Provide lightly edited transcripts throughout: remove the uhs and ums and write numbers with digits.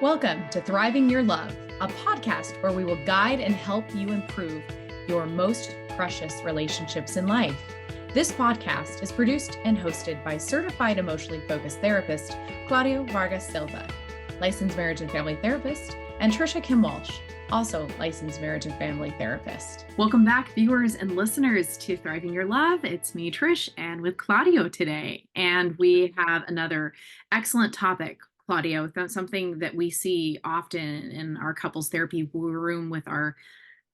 Welcome to Thriving Your Love, a podcast where we will guide and help you improve your most precious relationships in life. This podcast is produced and hosted by certified emotionally focused therapist Claudio Vargas Silva, licensed marriage and family therapist, and Trisha Kim Walsh, also licensed marriage and family therapist. Welcome back, viewers and listeners, to Thriving Your Love. It's me, Trish, and with Claudio today. And we have another excellent topic, Claudio, something that we see often in our couples therapy room with our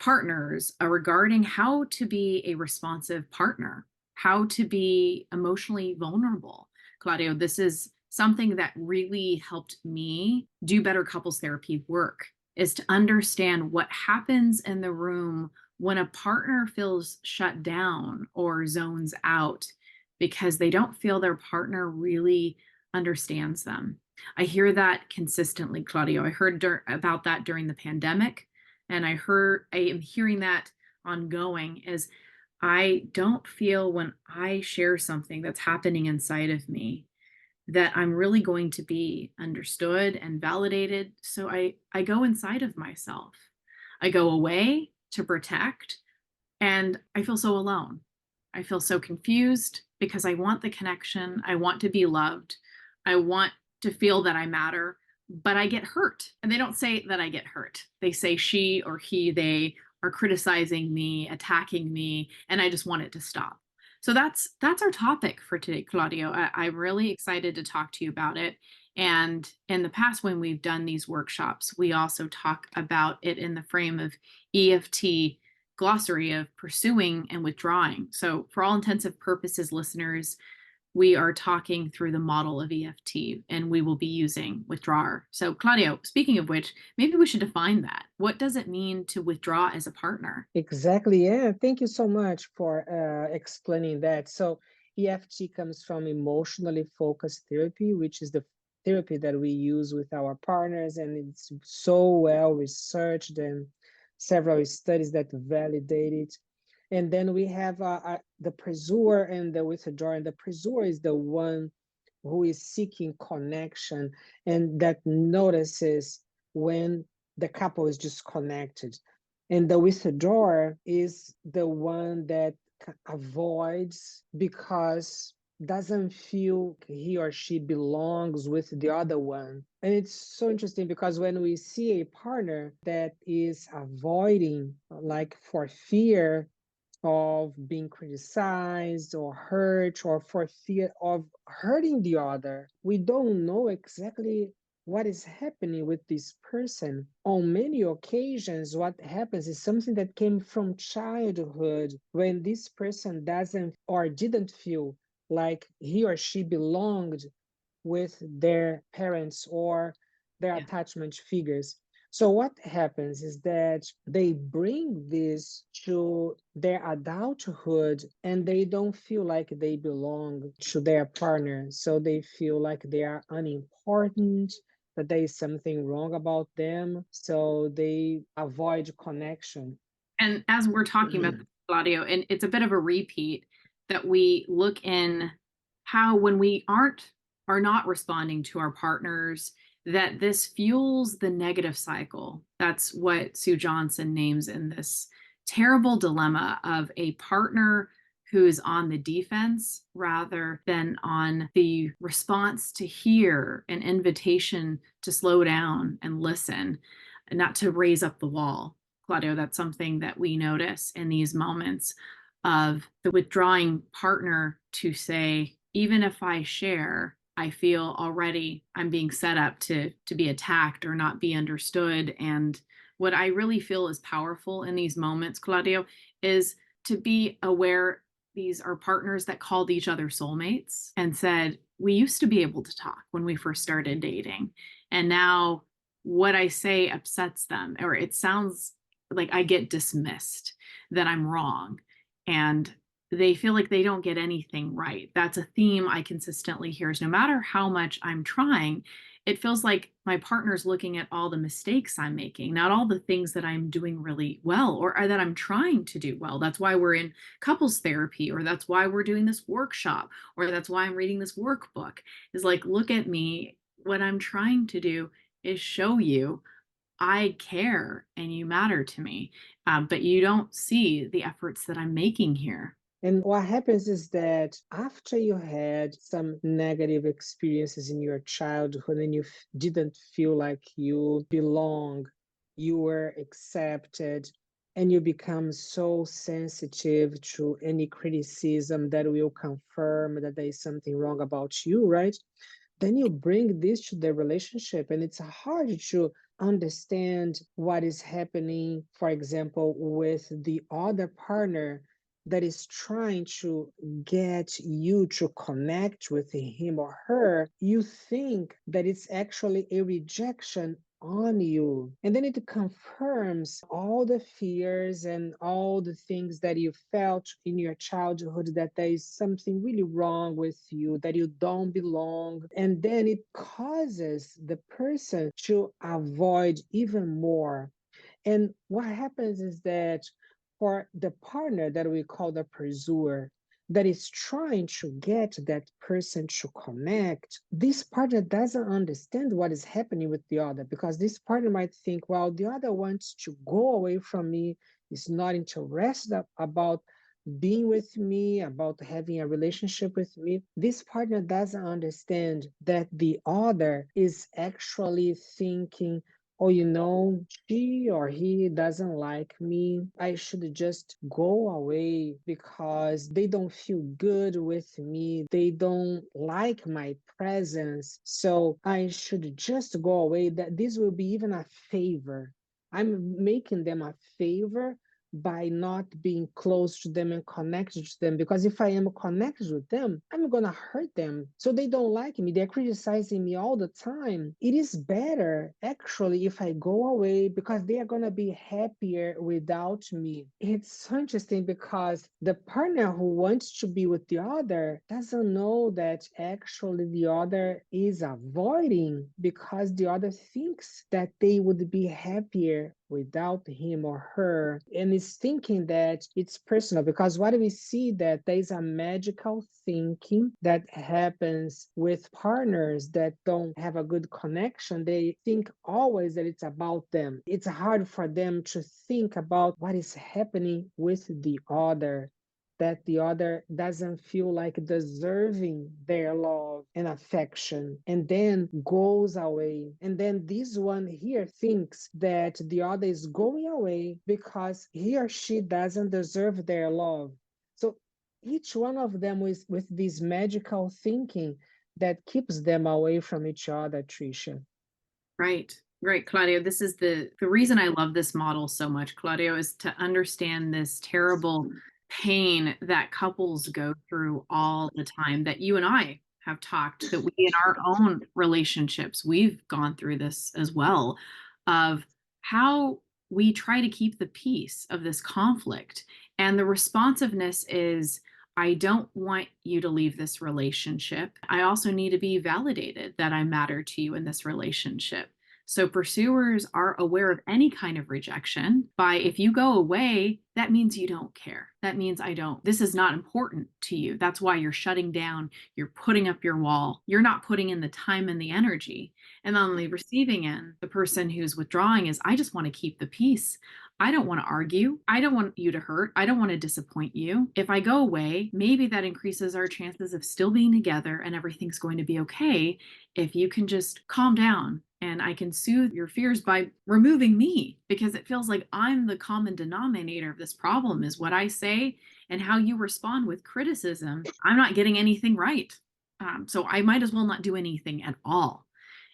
partners regarding how to be a responsive partner, how to be emotionally vulnerable. Claudio, this is something that really helped me do better couples therapy work, is to understand what happens in the room when a partner feels shut down or zones out because they don't feel their partner really understands them. I hear that consistently, Claudio. I heard about that during the pandemic, and I am hearing that ongoing is I don't feel when I share something that's happening inside of me that I'm really going to be understood and validated. So I go inside of myself. I go away to protect, and I feel so alone. I feel so confused because I want the connection. I want to be loved. I want to feel that I matter, but I get hurt. And they don't say that I get hurt. They say she or he, they are criticizing me, attacking me, and I just want it to stop. So that's our topic for today, Claudio. I'm really excited to talk to you about it. And in the past, when we've done these workshops, we also talk about it in the frame of EFT glossary of pursuing and withdrawing. So for all intensive purposes, listeners, we are talking through the model of EFT, and we will be using withdrawer. So Claudio, speaking of which, maybe we should define that. What does it mean to withdraw as a partner? Exactly. Yeah. Thank you so much for explaining that. So EFT comes from emotionally focused therapy, which is the therapy that we use with our partners, and it's so well researched and several studies that validate it. And then we have the pursuer and the withdrawer. And the pursuer is the one who is seeking connection and that notices when the couple is disconnected. And the withdrawer is the one that avoids because doesn't feel he or she belongs with the other one. And it's so interesting because when we see a partner that is avoiding, like for fear of being criticized or hurt or for fear of hurting the other, we don't know exactly what is happening with this person. On many occasions, what happens is something that came from childhood when this person doesn't or didn't feel like he or she belonged with their parents or their attachment figures. So what happens is that they bring this to their adulthood and they don't feel like they belong to their partner. So they feel like they are unimportant, that there is something wrong about them. So they avoid connection. And as we're talking about Claudio, and it's a bit of a repeat that we look in how when we are not responding to our partners, that this fuels the negative cycle. That's what Sue Johnson names in this terrible dilemma of a partner who is on the defense rather than on the response to hear an invitation to slow down and listen, and not to raise up the wall. Claudio, that's something that we notice in these moments of the withdrawing partner to say, even if I share, I feel already I'm being set up to be attacked or not be understood. And what I really feel is powerful in these moments, Claudio, is to be aware these are partners that called each other soulmates and said, we used to be able to talk when we first started dating. And now what I say upsets them, or it sounds like I get dismissed, that I'm wrong. And they feel like they don't get anything right. That's a theme I consistently hear is no matter how much I'm trying, it feels like my partner's looking at all the mistakes I'm making, not all the things that I'm doing really well or that I'm trying to do well. That's why we're in couples therapy, or that's why we're doing this workshop, or that's why I'm reading this workbook, is like, look at me. What I'm trying to do is show you I care and you matter to me, but you don't see the efforts that I'm making here. And what happens is that after you had some negative experiences in your childhood and you didn't feel like you belong, you were accepted, and you become so sensitive to any criticism that will confirm that there is something wrong about you, right? Then you bring this to the relationship, and it's hard to understand what is happening, for example, with the other partner that is trying to get you to connect with him or her. You think that it's actually a rejection on you. And then it confirms all the fears and all the things that you felt in your childhood, that there is something really wrong with you, that you don't belong. And then it causes the person to avoid even more. And what happens is that for the partner that we call the pursuer, that is trying to get that person to connect, this partner doesn't understand what is happening with the other, because this partner might think, well, the other wants to go away from me, is not interested about being with me, about having a relationship with me. This partner doesn't understand that the other is actually thinking, oh, she or he doesn't like me. I should just go away because they don't feel good with me. They don't like my presence. So I should just go away. That this will be even a favor. I'm making them a favor by not being close to them and connected to them. Because if I am connected with them, I'm going to hurt them. So they don't like me. They're criticizing me all the time. It is better, actually, if I go away, because they are going to be happier without me. It's so interesting because the partner who wants to be with the other doesn't know that actually the other is avoiding, because the other thinks that they would be happier without him or her, and is thinking that it's personal. Because what we see, that there is a magical thinking that happens with partners that don't have a good connection. They think always that it's about them. It's hard for them to think about what is happening with the other, that the other doesn't feel like deserving their love and affection, and then goes away. And then this one here thinks that the other is going away because he or she doesn't deserve their love. So each one of them is with this magical thinking that keeps them away from each other, Tricia. Right. Right, Claudio. This is the reason I love this model so much, Claudio, is to understand this terrible pain that couples go through all the time, that you and I have talked, that we in our own relationships, we've gone through this as well, of how we try to keep the peace of this conflict. And the responsiveness is, I don't want you to leave this relationship. I also need to be validated that I matter to you in this relationship. So pursuers are aware of any kind of rejection by, if you go away, that means you don't care. That means this is not important to you. That's why you're shutting down. You're putting up your wall. You're not putting in the time and the energy. And on the receiving end, the person who's withdrawing is, I just want to keep the peace. I don't want to argue. I don't want you to hurt. I don't want to disappoint you. If I go away, maybe that increases our chances of still being together and everything's going to be okay if you can just calm down, and I can soothe your fears by removing me, because it feels like I'm the common denominator of this problem, is what I say and how you respond with criticism. I'm not getting anything right. So I might as well not do anything at all.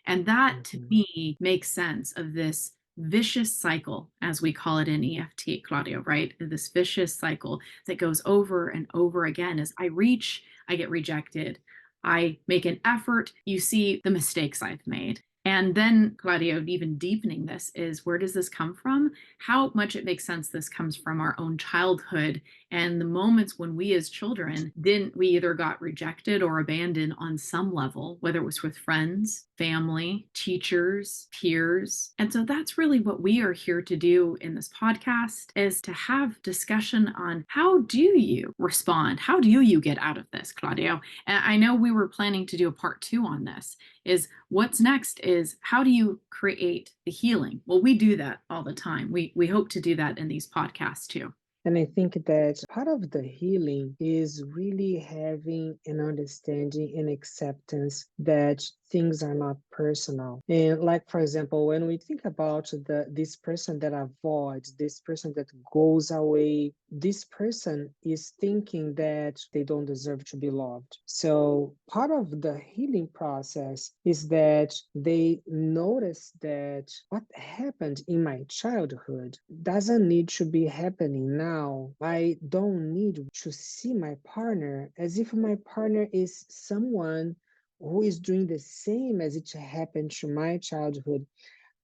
And that to me makes sense of this vicious cycle, as we call it in EFT, Claudio, right? This vicious cycle that goes over and over again. As I reach, I get rejected. I make an effort, you see the mistakes I've made. And then, Claudio, even deepening this is, where does this come from? How much it makes sense this comes from our own childhood and the moments when we as children we either got rejected or abandoned on some level, whether it was with friends, family, teachers, peers. And so that's really what we are here to do in this podcast, is to have discussion on, how do you respond? How do you get out of this, Claudio? And I know we were planning to do a part 2 on this, is what's next is how do you create the healing? Well, we do that all the time. We hope to do that in these podcasts too. And I think that part of the healing is really having an understanding and acceptance that things are not personal. And like, for example, when we think about this person that avoids, this person that goes away, this person is thinking that they don't deserve to be loved. So part of the healing process is that they notice that what happened in my childhood doesn't need to be happening now. I don't need to see my partner as if my partner is someone who is doing the same as it happened to my childhood.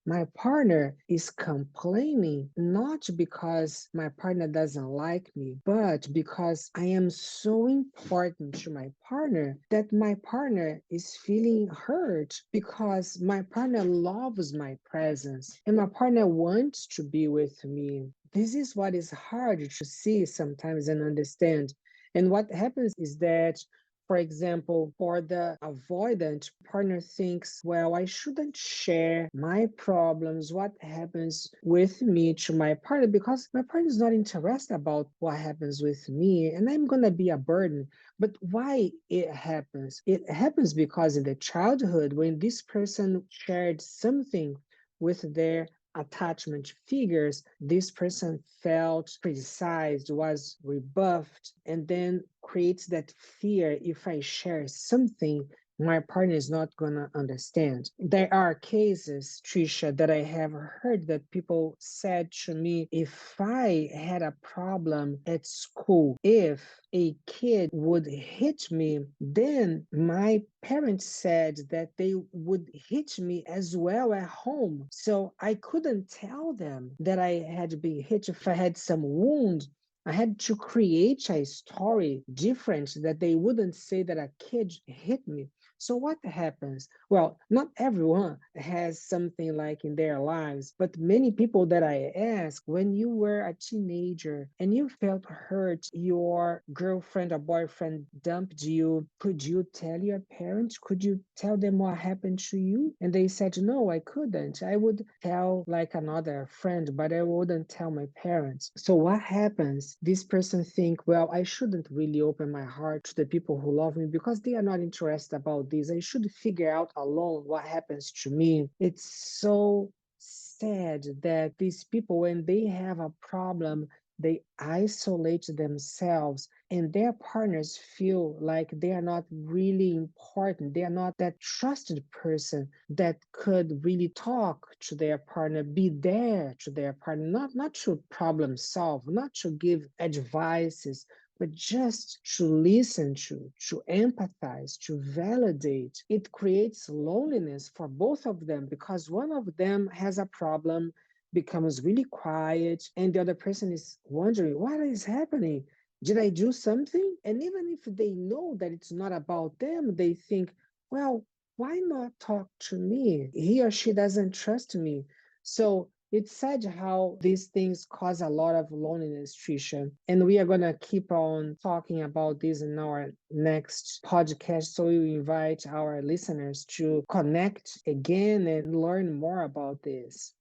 My partner is complaining not because my partner doesn't like me, but because I am so important to my partner that my partner is feeling hurt because my partner loves my presence and my partner wants to be with me. This is what is hard to see sometimes and understand. And what happens is that, for example, for the avoidant, partner thinks, well, I shouldn't share my problems, what happens with me to my partner, because my partner is not interested about what happens with me, and I'm going to be a burden. But why it happens? It happens because in the childhood, when this person shared something with their attachment figures, this person felt criticized, was rebuffed, and then creates that fear if I share something, my partner is not going to understand. There are cases, Trisha, that I have heard that people said to me, if I had a problem at school, if a kid would hit me, then my parents said that they would hit me as well at home. So I couldn't tell them that I had been hit if I had some wound. I had to create a story different that they wouldn't say that a kid hit me. So what happens? Well, not everyone has something like in their lives, but many people that I ask, when you were a teenager and you felt hurt, your girlfriend or boyfriend dumped you, could you tell your parents? Could you tell them what happened to you? And they said, no, I couldn't. I would tell like another friend, but I wouldn't tell my parents. So what happens? This person think, well, I shouldn't really open my heart to the people who love me because they are not interested about this. I should figure out alone what happens to me. It's so sad that these people, when they have a problem, they isolate themselves and their partners feel like they are not really important. They are not that trusted person that could really talk to their partner, be there to their partner, not to problem solve, not to give advices, but just to listen to empathize, to validate. It creates loneliness for both of them because one of them has a problem, becomes really quiet, and the other person is wondering, what is happening? Did I do something? And even if they know that it's not about them, they think, well, why not talk to me? He or she doesn't trust me. So it's sad how these things cause a lot of loneliness, Trisha. And we are going to keep on talking about this in our next podcast. So we invite our listeners to connect again and learn more about this.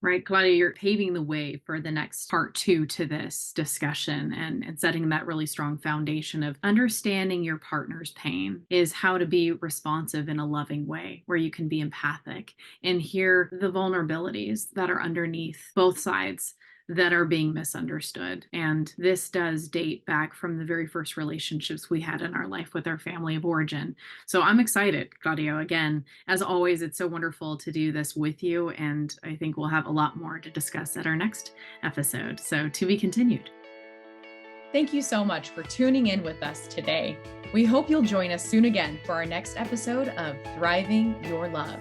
Right, Claudia, you're paving the way for the next part 2 to this discussion and setting that really strong foundation of understanding your partner's pain is how to be responsive in a loving way where you can be empathic and hear the vulnerabilities that are underneath both sides that are being misunderstood. And this does date back from the very first relationships we had in our life with our family of origin. So I'm excited, Claudio. Again, as always, it's so wonderful to do this with you. And I think we'll have a lot more to discuss at our next episode. So to be continued. Thank you so much for tuning in with us today. We hope you'll join us soon again for our next episode of Thriving Your Love.